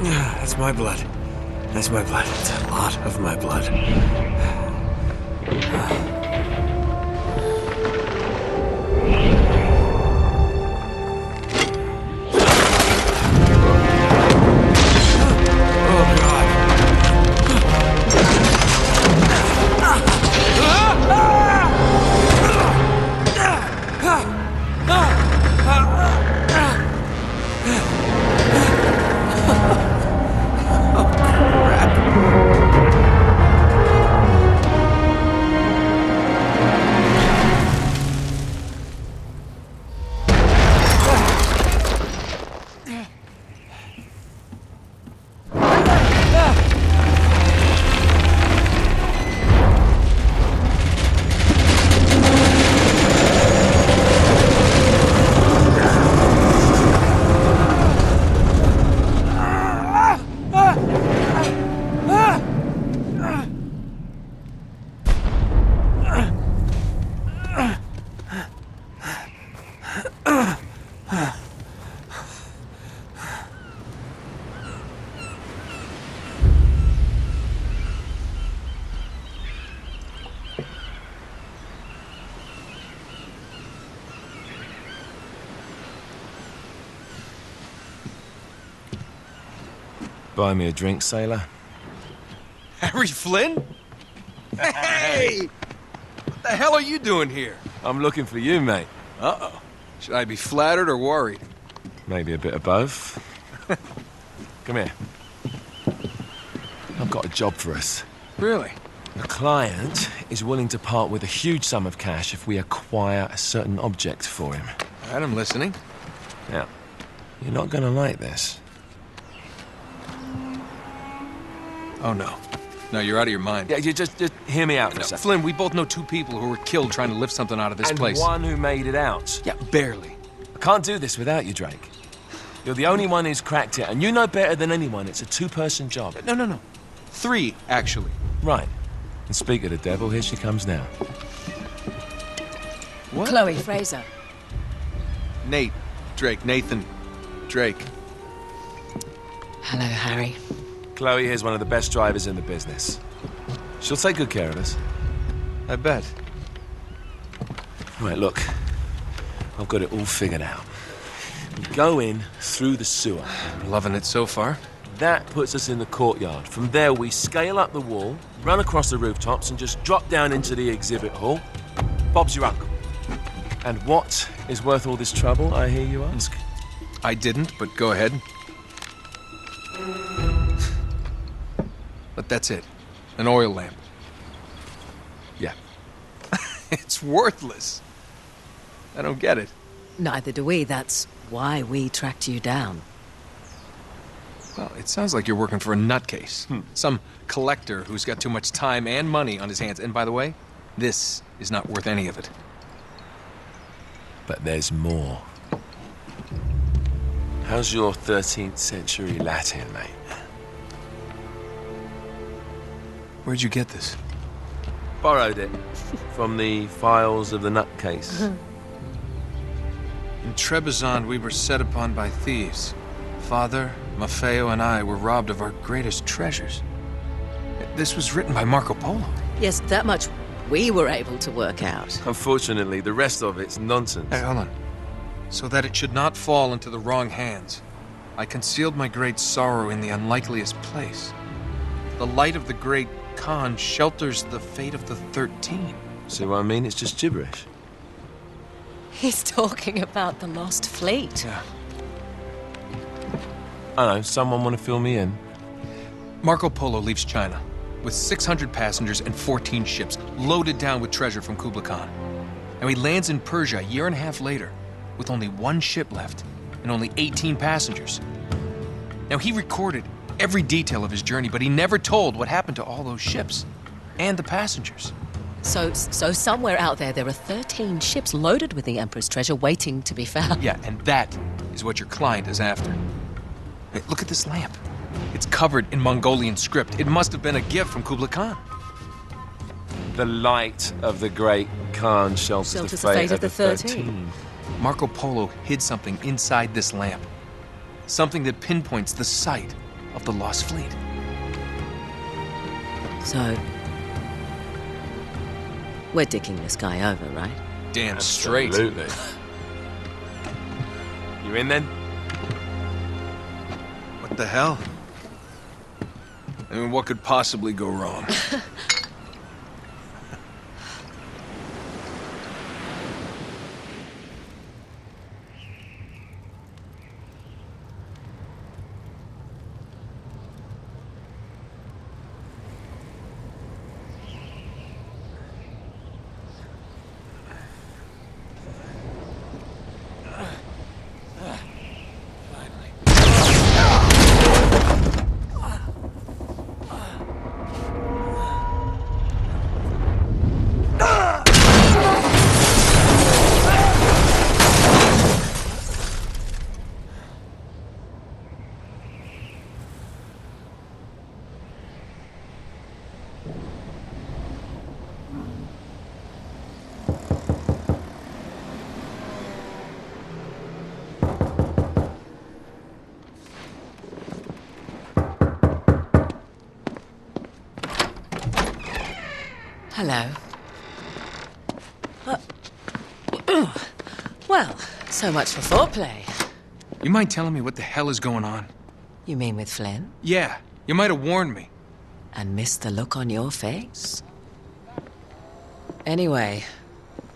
That's my blood. That's my blood. It's a lot of my blood. Buy me a drink, sailor. Harry Flynn? Hey! What the hell are you doing here? I'm looking for you, mate. Uh-oh. Should I be flattered or worried? Maybe a bit of both. Come here. I've got a job for us. Really? A client is willing to part with a huge sum of cash if we acquire a certain object for him. All right, I'm listening. Now, you're not gonna like this. Oh, no. No, you're out of your mind. Yeah, you just hear me out for a No, second. Flynn, we both know two people who were killed trying to lift something out of this place. And one who made it out. Yeah, barely. I can't do this without you, Drake. You're the only one who's cracked it, and you know better than anyone it's a two-person job. No. Three, actually. Right. And speak of the devil, here she comes now. What? Chloe Fraser. Nate. Drake. Nathan. Drake. Hello, Harry. Chloe here's one of the best drivers in the business. She'll take good care of us. I bet. Right, look. I've got it all figured out. We go in through the sewer. I'm loving it so far. That puts us in the courtyard. From there, we scale up the wall, run across the rooftops, and just drop down into the exhibit hall. Bob's your uncle. And what is worth all this trouble, I hear you ask? I didn't, but go ahead. But that's it. An oil lamp. Yeah. It's worthless. I don't get it. Neither do we. That's why we tracked you down. Well, it sounds like you're working for a nutcase. Some collector who's got too much time and money on his hands. And by the way, this is not worth any of it. But there's more. How's your 13th century Latin, mate? Where'd you get this? Borrowed it from the files of the nutcase. In Trebizond, we were set upon by thieves. Father, Maffeo, and I were robbed of our greatest treasures. This was written by Marco Polo. Yes, that much we were able to work out. Unfortunately, the rest of it's nonsense. Hey, hold on. So that it should not fall into the wrong hands, I concealed my great sorrow in the unlikeliest place. The light of the great Khan shelters the fate of the 13. See what I mean? It's just gibberish. He's talking about the lost fleet. Yeah. I know, someone want to fill me in? Marco Polo leaves China with 600 passengers and 14 ships loaded down with treasure from Kublai Khan. And he lands in Persia a year and a half later with only one ship left and only 18 passengers. Now, he recorded every detail of his journey, but he never told what happened to all those ships and the passengers. So somewhere out there are 13 ships loaded with the Emperor's treasure waiting to be found. Yeah, and that is what your client is after. Hey, look at this lamp. It's covered in Mongolian script. It must have been a gift from Kublai Khan. The light of the great Khan shelters the fate of the 13. Marco Polo hid something inside this lamp. Something that pinpoints the site of the Lost Fleet. So, we're dicking this guy over, right? Damn straight. Absolutely. You in then? What the hell? I mean, what could possibly go wrong? Hello. Well, so much for foreplay. You mind telling me what the hell is going on? You mean with Flynn? Yeah, you might have warned me. And missed the look on your face? Anyway,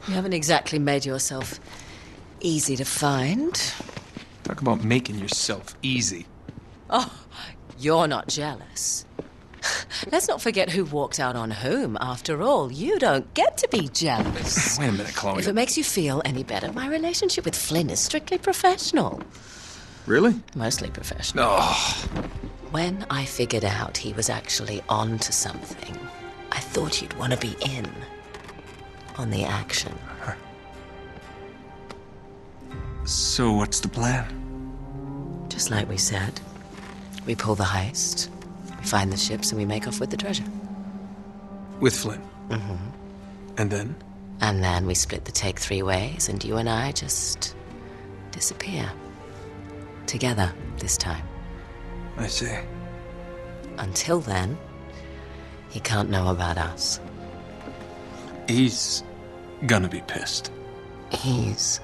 you haven't exactly made yourself easy to find. Talk about making yourself easy. Oh, you're not jealous. Let's not forget who walked out on whom. After all, you don't get to be jealous. Wait a minute, Chloe. If it makes you feel any better, my relationship with Flynn is strictly professional. Really? Mostly professional. Oh, When I figured out he was actually on to something, I thought you'd want to be in on the action. so what's the plan? Just like we said, we pull the heist, we find the ships, and we make off with the treasure. With Flynn? And then? And then we split the take 3 ways, and you and I just disappear. Together, this time. I see. Until then, he can't know about us. He's gonna be pissed. He's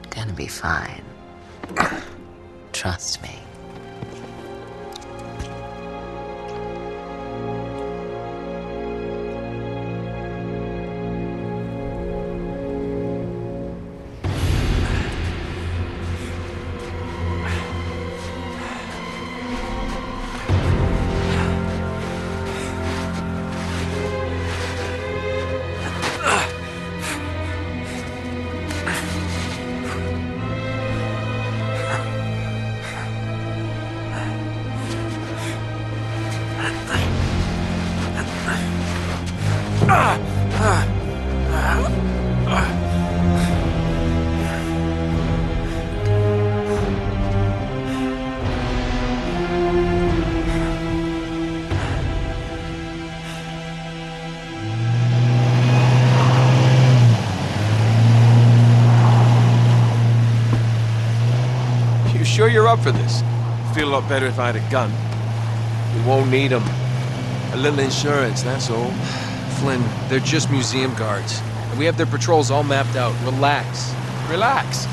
gonna be fine. Trust me. You sure you're up for this? Feel a lot better if I had a gun. We won't need them. A little insurance, that's all. Flynn, they're just museum guards. And we have their patrols all mapped out. Relax. Relax.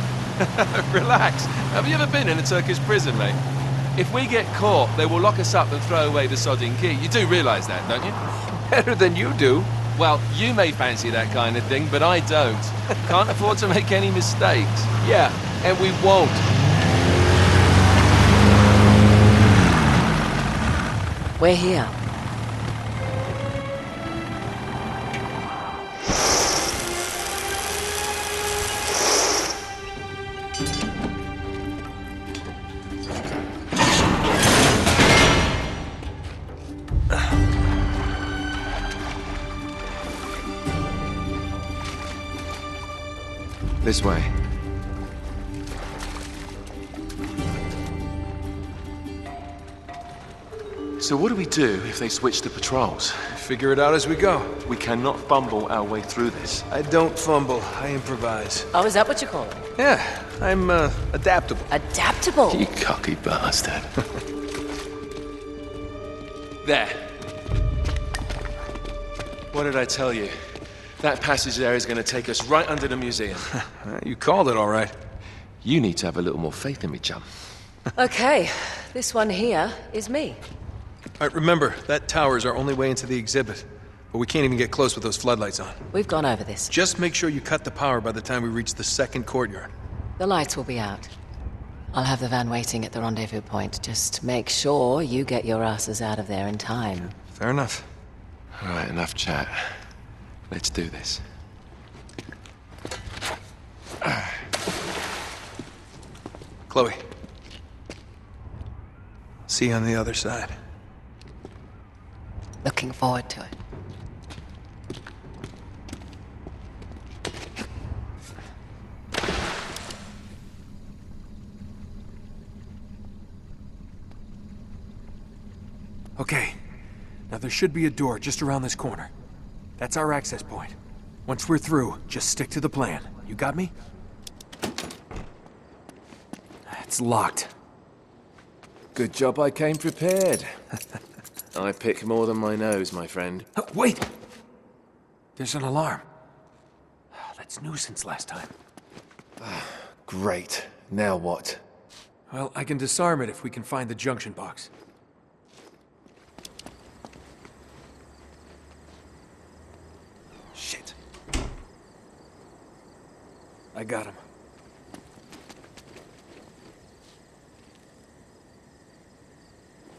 Relax. Have you ever been in a Turkish prison, mate? If we get caught, they will lock us up and throw away the sodding key. You do realize that, don't you? Better than you do. Well, you may fancy that kind of thing, but I don't. Can't afford to make any mistakes. Yeah, and we won't. We're here. This way. So what do we do if they switch to patrols? Figure it out as we go. We cannot fumble our way through this. I don't fumble, I improvise. Oh, is that what you call it? Yeah, I'm adaptable. Adaptable? You cocky bastard. There. What did I tell you? That passage there is going to take us right under the museum. You called it all right. You need to have a little more faith in me, chum. Okay, this one here is me. All right, remember, that tower is our only way into the exhibit. But we can't even get close with those floodlights on. We've gone over this. Just make sure you cut the power by the time we reach the second courtyard. The lights will be out. I'll have the van waiting at the rendezvous point. Just make sure you get your asses out of there in time. Fair enough. All right, enough chat. Let's do this. Chloe. See you on the other side. Looking forward to it. Okay. Now there should be a door just around this corner. That's our access point. Once we're through, just stick to the plan. You got me? It's locked. Good job I came prepared. I pick more than my nose, my friend. Wait! There's an alarm. That's new since last time. Great. Now what? Well, I can disarm it if we can find the junction box. Shit. I got him.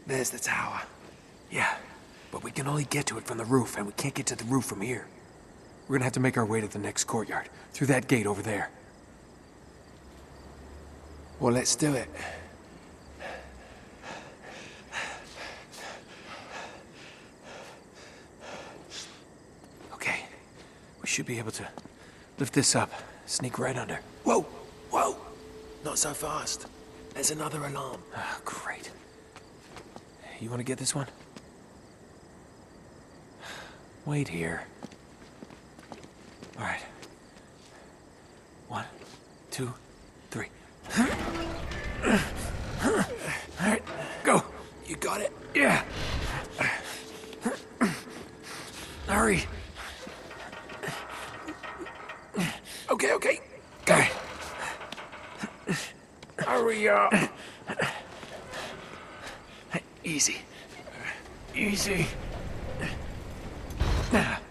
There's the tower. Yeah, but we can only get to it from the roof, and we can't get to the roof from here. We're gonna have to make our way to the next courtyard, through that gate over there. Well, let's do it. Okay, we should be able to lift this up, sneak right under. Whoa! Whoa! Not so fast. There's another alarm. Oh, great. You want to get this one? Wait here. All right. 1, 2, 3. All right, go. You got it? Yeah. Hurry. Okay. Go. Hurry up. Easy. Easy. Crap.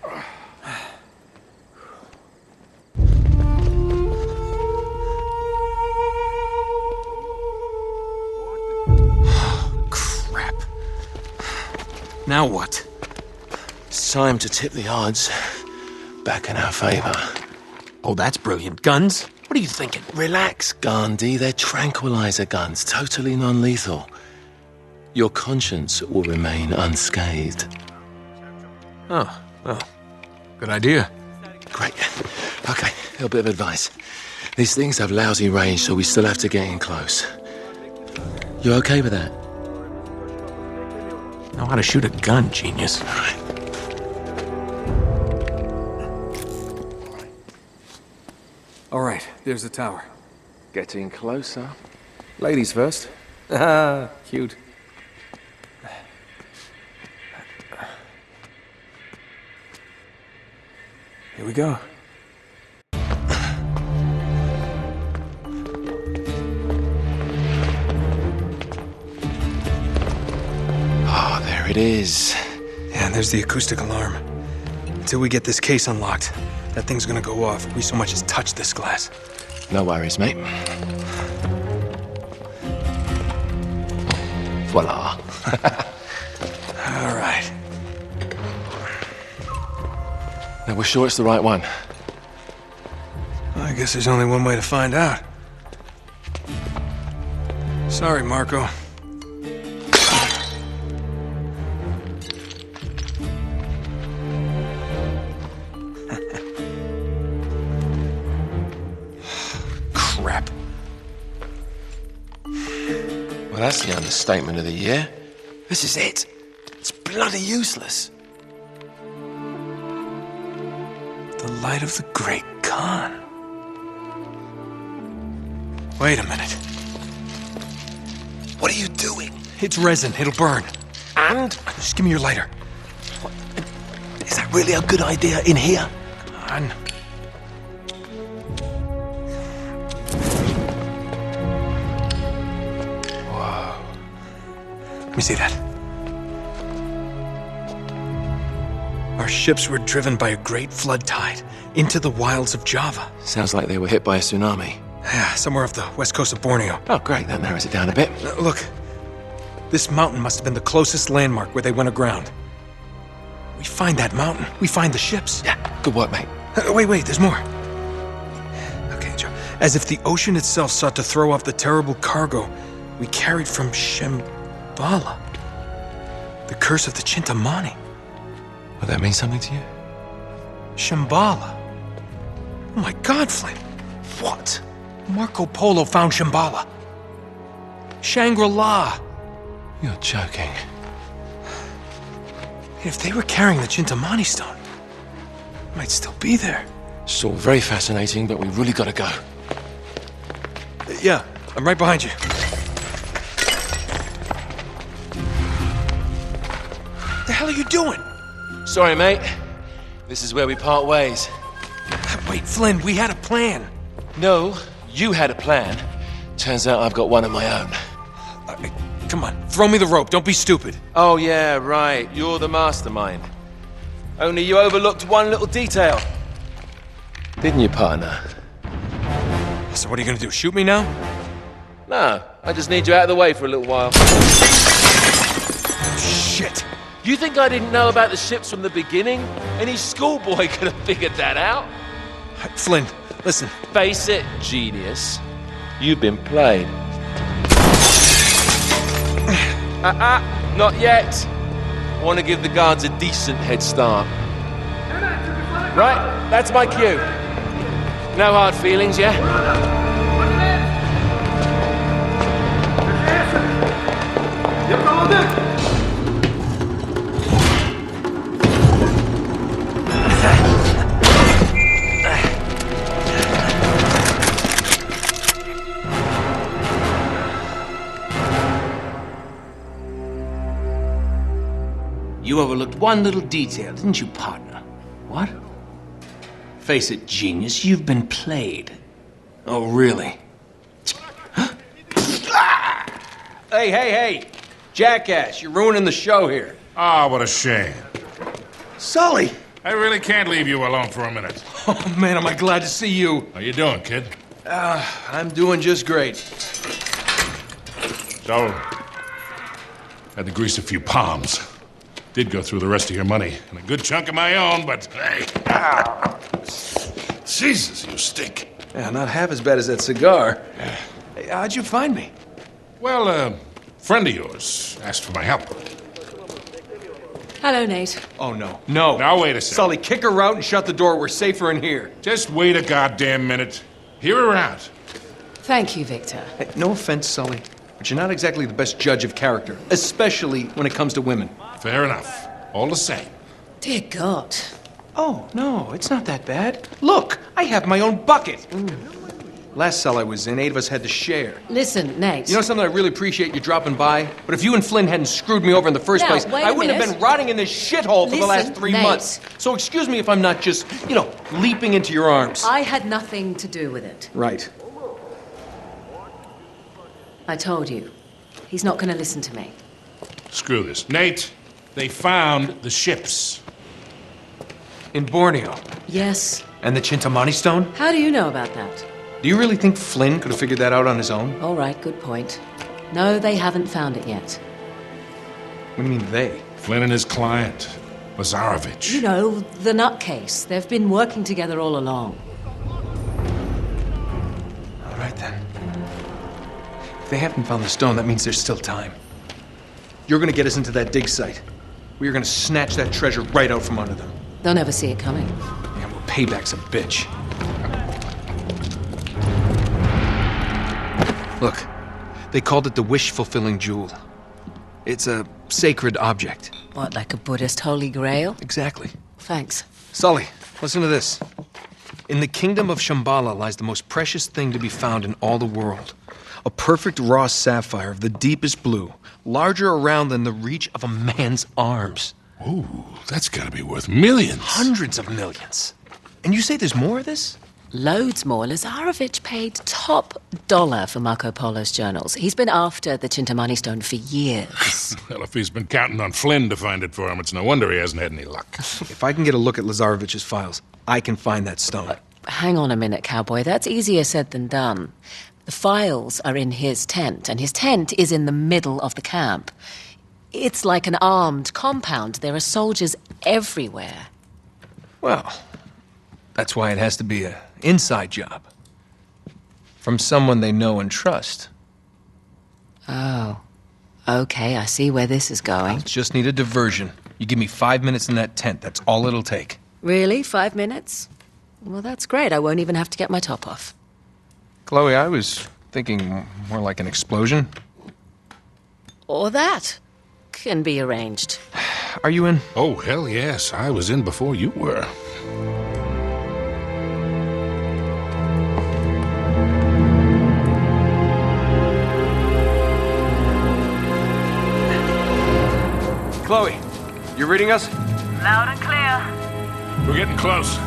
Now what? It's time to tip the odds back in our favor. Oh, that's brilliant. Guns? What are you thinking? Relax, Gandhi. They're tranquilizer guns, totally non-lethal. Your conscience will remain unscathed. Oh, well, good idea. Great. Okay, a little bit of advice. These things have lousy range, so we still have to get in close. You okay with that? Know how to shoot a gun, genius. All right. All right, there's the tower. Getting closer. Ladies first. Ah, cute. Here we go. Oh, there it is. Yeah, and there's the acoustic alarm. Until we get this case unlocked, that thing's gonna go off if we so much as touch this glass. No worries, mate. Voila. All right. Now, we're sure it's the right one. Well, I guess there's only one way to find out. Sorry, Marco. Crap. Well, that's the understatement of the year. This is it. It's bloody useless. The light of the Great Khan. Wait a minute. What are you doing? It's resin. It'll burn. And? Just give me your lighter. Is that really a good idea in here? Come on. Whoa. Let me see that. Our ships were driven by a great flood tide into the wilds of Java. Sounds like they were hit by a tsunami. Yeah, somewhere off the west coast of Borneo. Oh, great. That narrows it down a bit. Look, this mountain must have been the closest landmark where they went aground. We find that mountain, we find the ships. Yeah, good work, mate. Wait, there's more. Okay, Joe. As if the ocean itself sought to throw off the terrible cargo we carried from Shambhala. The curse of the Chintamani. Will that mean something to you? Shambhala. Oh my God, Flynn. What? Marco Polo found Shambhala. Shangri-La. You're joking. If they were carrying the Chintamani stone, it might still be there. It's all very fascinating, but we really gotta go. Yeah, I'm right behind you. What the hell are you doing? Sorry, mate. This is where we part ways. Wait, Flynn, we had a plan. No, you had a plan. Turns out I've got one of my own. Come on, throw me the rope. Don't be stupid. Oh, yeah, right. You're the mastermind. Only you overlooked one little detail. Didn't you, partner? So what are you gonna do, shoot me now? No, I just need you out of the way for a little while. Shit. You think I didn't know about the ships from the beginning? Any schoolboy could have figured that out. Flynn, listen. Face it, genius. You've been played. Not yet. I want to give the guards a decent head start. Right, that's my cue. No hard feelings, yeah? You overlooked one little detail, didn't you, partner? What? Face it, genius, you've been played. Oh, really? Hey! Jackass, you're ruining the show here. Ah, what a shame. Sully! I really can't leave you alone for a minute. Oh, man, am I glad to see you. How you doing, kid? I'm doing just great. So, had to grease a few palms. Did go through the rest of your money, and a good chunk of my own, but hey. Jesus, you stink. Yeah, not half as bad as that cigar. Hey, how'd you find me? Well, a friend of yours asked for my help. Hello, Nate. Oh, no. No. Now, wait a second. Sully, kick her out and shut the door. We're safer in here. Just wait a goddamn minute. Hear her out. Thank you, Victor. Hey, no offense, Sully, but you're not exactly the best judge of character, especially when it comes to women. Fair enough. All the same. Dear God. Oh, no, it's not that bad. Look, I have my own bucket. Last cell I was in, 8 of us had to share. Listen, Nate. You know something, I really appreciate you dropping by, but if you and Flynn hadn't screwed me over in the first Now, place, wait I a wouldn't have minute. been rotting in this shithole for the last Listen, 3 Nate. months. So excuse me if I'm not just, leaping into your arms. I had nothing to do with it. Right. I told you. He's not going to listen to me. Screw this. Nate, they found the ships. In Borneo. Yes. And the Chintamani stone? How do you know about that? Do you really think Flynn could have figured that out on his own? All right, good point. No, they haven't found it yet. What do you mean, they? Flynn and his client, Lazarovich. You know, the nutcase. They've been working together all along. All right, then. If they haven't found the stone, that means there's still time. You're gonna get us into that dig site. We are gonna snatch that treasure right out from under them. They'll never see it coming. Yeah, well, payback's a bitch. Look, they called it the wish-fulfilling jewel. It's a sacred object. What, like a Buddhist holy grail? Exactly. Thanks. Sully, listen to this. In the kingdom of Shambhala lies the most precious thing to be found in all the world. A perfect raw sapphire of the deepest blue, larger around than the reach of a man's arms. Ooh, that's gotta be worth millions. Hundreds of millions. And you say there's more of this? Loads more. Lazarevich paid top dollar for Marco Polo's journals. He's been after the Chintamani stone for years. Well, if he's been counting on Flynn to find it for him, it's no wonder he hasn't had any luck. If I can get a look at Lazarevich's files, I can find that stone. Hang on a minute, cowboy. That's easier said than done. The files are in his tent, and his tent is in the middle of the camp. It's like an armed compound. There are soldiers everywhere. Well, that's why it has to be an inside job. From someone they know and trust. Oh. Okay, I see where this is going. Just need a diversion. You give me 5 minutes in that tent, that's all it'll take. Really? 5 minutes? Well, that's great. I won't even have to get my top off. Chloe, I was thinking more like an explosion. Or that. Can be arranged. Are you in? Oh, hell yes. I was in before you were. Chloe, you reading us? Loud and clear. We're getting close.